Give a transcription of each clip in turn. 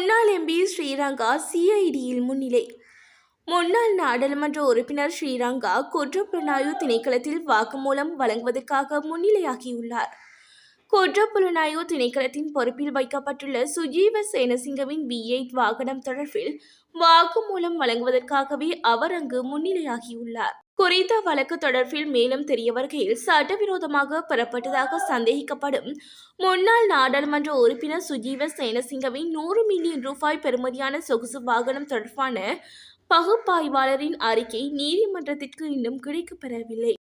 முன்னாள் எம்பி ஸ்ரீரங்கா சிஐடியில் முன்னிலை. முன்னாள் நாடாளுமன்ற உறுப்பினர் ஸ்ரீரங்கா குற்றப்புலனாய்வு திணைக்களத்தில் வாக்குமூலம் வழங்குவதற்காக முன்னிலையாகியுள்ளார். குற்றப்புலனாய்வு திணைக்களத்தின் பொறுப்பில் வைக்கப்பட்டுள்ள சுஜீவ சேனசிங்கவின் V8 வாகனம் தொடர்பில் வாக்குமூலம் வழங்குவதற்காகவே அவர் அங்கு முன்னிலையாகியுள்ளார். குறித்த வழக்கு தொடர்பில் மேலும் தெரிய வருகையில், சட்டவிரோதமாக பெறப்பட்டதாக சந்தேகிக்கப்படும் முன்னாள் நாடாளுமன்ற உறுப்பினர் சுஜீவ சேனசிங்கவின் 100 மில்லியன் ரூபாய் பெறுமதியான சொகுசு வாகனம் தொடர்பான பகுப்பாய்வாளரின் அறிக்கை நீதிமன்றத்திற்கு இன்னும் கிடைக்கப்பெறவில்லை.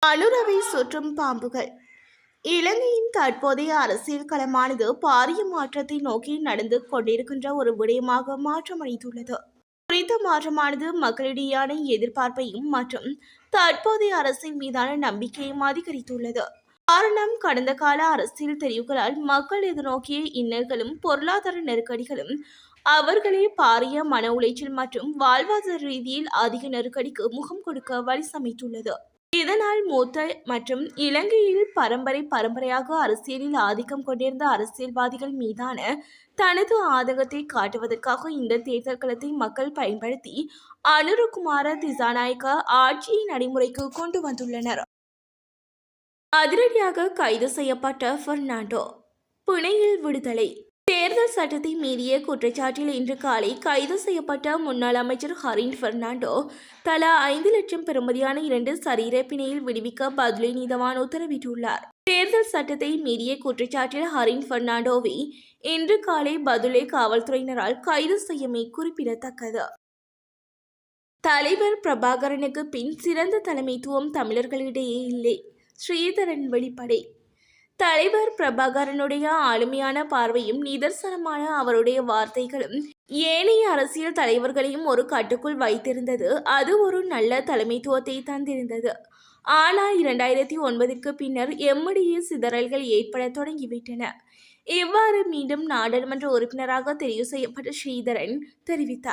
அனுரவை சுற்றும் பாம்புகள். இலங்கையின் தற்போதைய அரசியல் களமானது பாரிய மாற்றத்தை நோக்கி நடந்து கொண்டிருக்கின்ற ஒரு விடயமாக மாற்றமடைந்துள்ளது. குறித்த மாற்றமானது மக்களிடையான எதிர்பார்ப்பையும் மற்றும் தற்போதைய அரசின் மீதான நம்பிக்கையும் அதிகரித்துள்ளது. காரணம், கடந்த கால அரசியல் தெரிவுகளால் மக்கள் எதிர்நோக்கிய இன்னல்களும் பொருளாதார நெருக்கடிகளும் அவர்களே பாரிய மன உளைச்சல் மற்றும் வாழ்வாதார ரீதியில் அதிக நெருக்கடிக்கு முகம் கொடுக்க வழி சமைத்துள்ளது. இதனால் மூத்த மற்றும் இலங்கையில் பரம்பரையாக அரசியலில் ஆதிக்கம் கொண்டிருந்த அரசியல்வாதிகள் மீதான தனது ஆதங்கத்தை காட்டுவதற்காக இந்த தேர்தல் களத்தை மக்கள் பயன்படுத்தி அனுரகுமார திசாநாயக்க ஆட்சியை நடைமுறைக்கு கொண்டு வந்துள்ளனர். அதிரடியாக கைது செய்யப்பட்ட பெர்னாண்டோ பிணையில் விடுதலை. தேர்தல் சட்டத்தை மீறிய குற்றச்சாட்டில் இன்று காலை கைது செய்யப்பட்ட முன்னாள் அமைச்சர் ஹரின் பெர்னாண்டோ தலா 5 லட்சம் பெறுமதியான 2 சரீர பிணையில் விடுவிக்க பதுளை நீதவான் உத்தரவிட்டுள்ளார். தேர்தல் சட்டத்தை மீறிய குற்றச்சாட்டில் ஹரின் பெர்னாண்டோவை இன்று காலை பதுளை காவல்துறையினரால் கைது செய்யமே குறிப்பிடத்தக்கது. தலைவர் பிரபாகரனுக்கு பின் சிறந்த தலைமைத்துவம் தமிழர்களிடையே இல்லை. ஸ்ரீதரன் வெளிப்படை. தலைவர் பிரபாகரனுடைய ஆளுமையான பார்வையும் நிதர்சனமான அவருடைய வார்த்தைகளும் ஏனைய அரசியல் தலைவர்களையும் ஒரு கட்டுக்குள் வைத்திருந்தது. அது ஒரு நல்ல தலைமைத்துவத்தை தந்திருந்தது. ஆனால் 2009ற்கு பின்னர் எம்மிடையே சிதறல்கள் ஏற்பட தொடங்கிவிட்டன. இவ்வாறு மீண்டும் நாடாளுமன்ற உறுப்பினராக தெரிவு செய்யப்பட்ட ஸ்ரீதரன் தெரிவித்தார்.